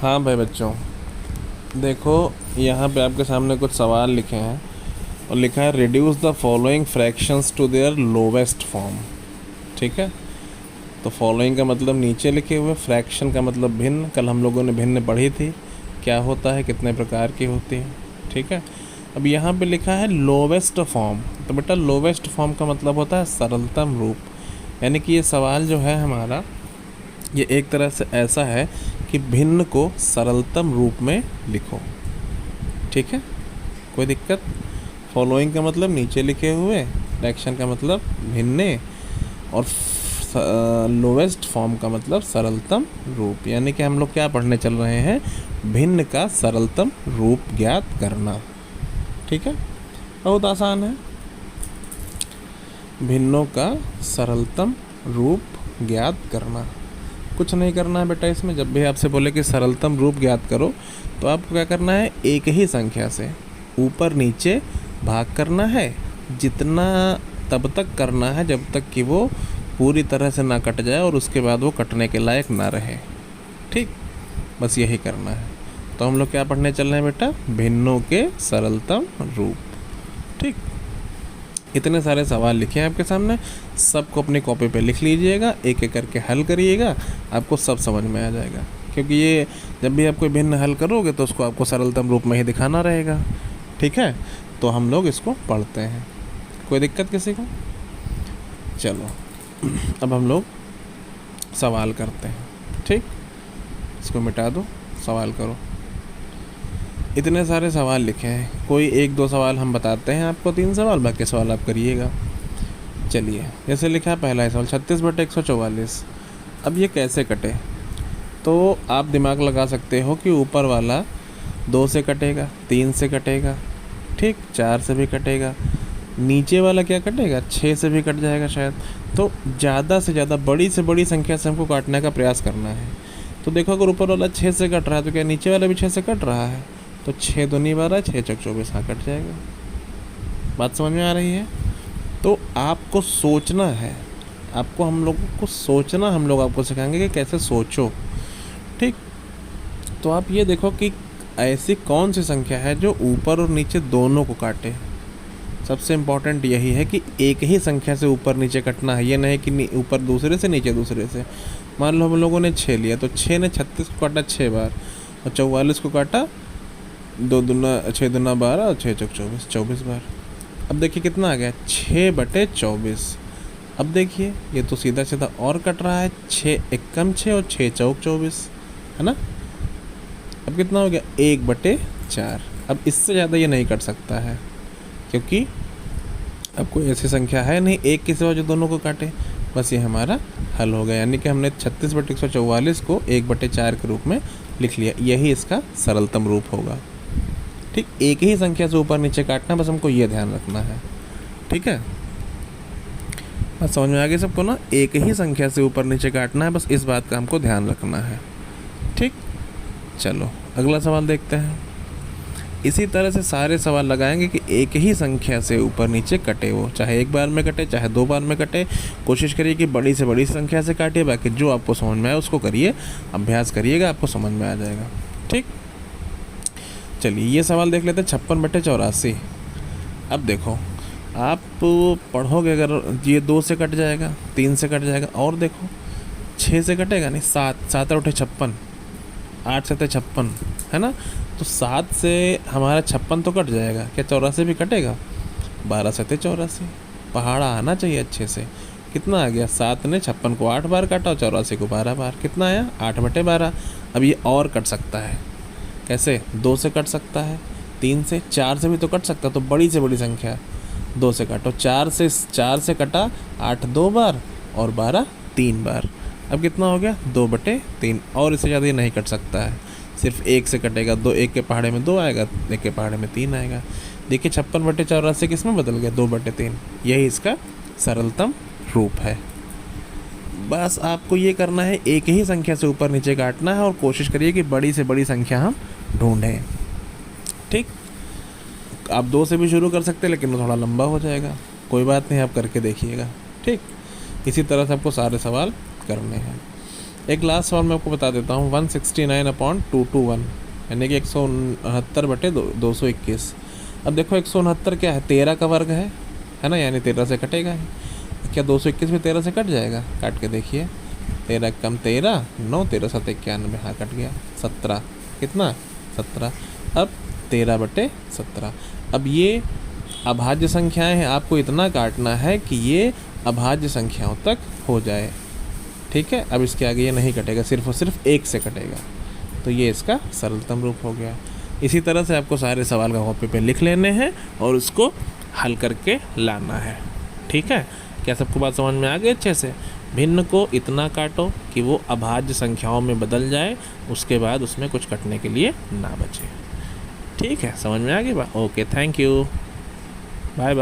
हाँ भाई बच्चों, देखो यहाँ पे आपके सामने कुछ सवाल लिखे हैं और लिखा है reduce the following fractions to their lowest form. ठीक है, तो फॉलोइंग का मतलब नीचे लिखे हुए, फ्रैक्शन का मतलब भिन्न। कल हम लोगों ने भिन्न पढ़ी थी, क्या होता है, कितने प्रकार की होती है। ठीक है, अब यहाँ पे लिखा है लोवेस्ट फॉर्म। तो बेटा लोवेस्ट फॉर्म का मतलब होता है सरलतम रूप, यानी कि ये सवाल जो है हमारा, ये एक तरह से ऐसा है कि भिन्न को सरलतम रूप में लिखो। ठीक है, कोई दिक्कत? फॉलोइंग का मतलब नीचे लिखे हुए, फ्रैक्शन का मतलब भिन्न, और लोवेस्ट फॉर्म का मतलब सरलतम रूप। यानी कि हम लोग क्या पढ़ने चल रहे हैं, भिन्न का सरलतम रूप ज्ञात करना। ठीक है, बहुत आसान है। भिन्नों का सरलतम रूप ज्ञात करना, कुछ नहीं करना है बेटा इसमें। जब भी आपसे बोले कि सरलतम रूप ज्ञात करो, तो आपको क्या करना है, एक ही संख्या से ऊपर नीचे भाग करना है। जितना तब तक करना है जब तक कि वो पूरी तरह से ना कट जाए और उसके बाद वो कटने के लायक ना रहे। ठीक, बस यही करना है। तो हम लोग क्या पढ़ने चल रहे हैं बेटा, भिन्नों के सरलतम रूप। ठीक, इतने सारे सवाल लिखे हैं आपके सामने, सबको अपनी कॉपी पे लिख लीजिएगा, एक एक करके हल करिएगा, आपको सब समझ में आ जाएगा। क्योंकि ये जब भी आप कोई भिन्न हल करोगे तो उसको आपको सरलतम रूप में ही दिखाना रहेगा। ठीक है, तो हम लोग इसको पढ़ते हैं। कोई दिक्कत किसी को? चलो अब हम लोग सवाल करते हैं। ठीक, इसको मिटा दो, सवाल करो। इतने सारे सवाल लिखे हैं, कोई एक दो सवाल हम बताते हैं आपको, 3 सवाल, बाकी सवाल आप करिएगा। चलिए, जैसे लिखा है पहला सवाल 36/144। अब ये कैसे कटे? तो आप दिमाग लगा सकते हो कि ऊपर वाला 2 से कटेगा, 3 से कटेगा, ठीक, 4 से भी कटेगा, नीचे वाला क्या कटेगा, 6 से भी कट जाएगा शायद। तो ज़्यादा से ज़्यादा बड़ी से बड़ी संख्या से हमको काटने का प्रयास करना है। तो देखो, अगर ऊपर वाला 6 से कट रहा है तो क्या नीचे वाला भी 6 से कट रहा है? तो 6 दूनी 12, 6 चौक 24, हाँ कट जाएगा। बात समझ में आ रही है? तो आपको सोचना है, आपको हम लोगों को सोचना, हम लोग आपको सिखाएंगे कि कैसे सोचो। ठीक, तो आप ये देखो कि ऐसी कौन सी संख्या है जो ऊपर और नीचे दोनों को काटे। सबसे इम्पॉर्टेंट यही है कि एक ही संख्या से ऊपर नीचे कटना है, ये नहीं कि ऊपर दूसरे से नीचे दूसरे से। मान लो हम लोगों ने 6 लिया, तो 6 ने 36 को काटा 6 बार, और 44 को काटा 2 दूना 6 दूना 12 और 6 चौक 24, 24 बार। अब देखिए कितना आ गया, 6/24। अब देखिए ये तो सीधा सीधा और कट रहा है, 6 एकम 6 और 6 चौक 24, है ना। अब कितना हो गया, 1/4। अब इससे ज़्यादा ये नहीं कट सकता है, क्योंकि अब कोई ऐसी संख्या है नहीं एक के सिवा जो दोनों को काटे। बस ये हमारा हल हो गया, यानी कि हमने 36/144 को 1/4 के रूप में लिख लिया। यही इसका सरलतम रूप होगा। ठीक, एक ही संख्या से ऊपर नीचे काटना, बस हमको ये ध्यान रखना है। ठीक है, बस समझ में आ गया सबको ना, एक ही संख्या से ऊपर नीचे काटना है, बस इस बात का हमको ध्यान रखना है। ठीक, चलो अगला सवाल देखते हैं। इसी तरह से सारे सवाल लगाएंगे कि एक ही संख्या से ऊपर नीचे कटे, वो चाहे एक बार में कटे चाहे 2 बार में कटे। कोशिश करिए कि बड़ी से बड़ी संख्या से काटिए, बाकी जो आपको समझ में आए उसको करिए, अभ्यास करिएगा, आपको समझ में आ जाएगा। ठीक, चलिए ये सवाल देख लेते हैं, 56/84। अब देखो, आप पढ़ोगे, अगर ये 2 से कट जाएगा, 3 से कट जाएगा, और देखो 6 से कटेगा नहीं, 7, 7 8 56, 8 7 56, है ना। तो 7 से हमारा 56 तो कट जाएगा, क्या 84 भी कटेगा? 12 7 84, पहाड़ा आना चाहिए अच्छे से। कितना आ गया, 7 ने 56 को 8 बार काटा और 84 को 12 बार, कितना आया, 8/12। अब ये और कट सकता है, कैसे? 2 से कट सकता है, 3 से, 4 से भी तो कट सकता है। तो बड़ी से बड़ी संख्या 2 से काटो, 4 से कटा 8 2 बार और 12 3 बार। अब कितना हो गया, 2/3, और इससे ज़्यादा ये नहीं कट सकता है। सिर्फ 1 से कटेगा, 2, 1 के पहाड़े में 2 आएगा, 1 के पहाड़े में 3 आएगा। देखिए 56/84 किस में बदल गया, 2/3। यही इसका सरलतम रूप है। बस आपको ये करना है, एक ही संख्या से ऊपर नीचे काटना है, और कोशिश करिए कि बड़ी से बड़ी संख्या हम ढूंढें। ठीक, आप 2 से भी शुरू कर सकते हैं, लेकिन वो थोड़ा लंबा हो जाएगा, कोई बात नहीं, आप करके देखिएगा। ठीक, इसी तरह से आपको सारे सवाल करने हैं। एक लास्ट सवाल मैं आपको बता देता हूँ, 169/221 यानी कि 169/221। अब देखो 169 क्या है, 13 का वर्ग है ना, यानी 13 से कटेगा ही। क्या 221 भी 13 से कट जाएगा? काट के देखिए, 13 कम 13, 9, 13 7 91, हाँ कट गया। 17 कितना? 17। अब 13/17। अब ये अभाज्य संख्याएं हैं, आपको इतना काटना है कि ये अभाज्य संख्याओं तक हो जाए। ठीक है, अब इसके आगे ये नहीं कटेगा, सिर्फ और सिर्फ 1 से कटेगा। तो ये इसका सरलतम रूप हो गया। इसी तरह से आपको सारे सवाल का कॉपी पे लिख लेने हैं और उसको हल करके लाना है। ठीक है, क्या सबको बात समझ में आ गई अच्छे से? भिन्न को इतना काटो कि वो अभाज्य संख्याओं में बदल जाए, उसके बाद उसमें कुछ कटने के लिए ना बचे। ठीक है, समझ में आ गई बात? Okay, thank you, bye bye.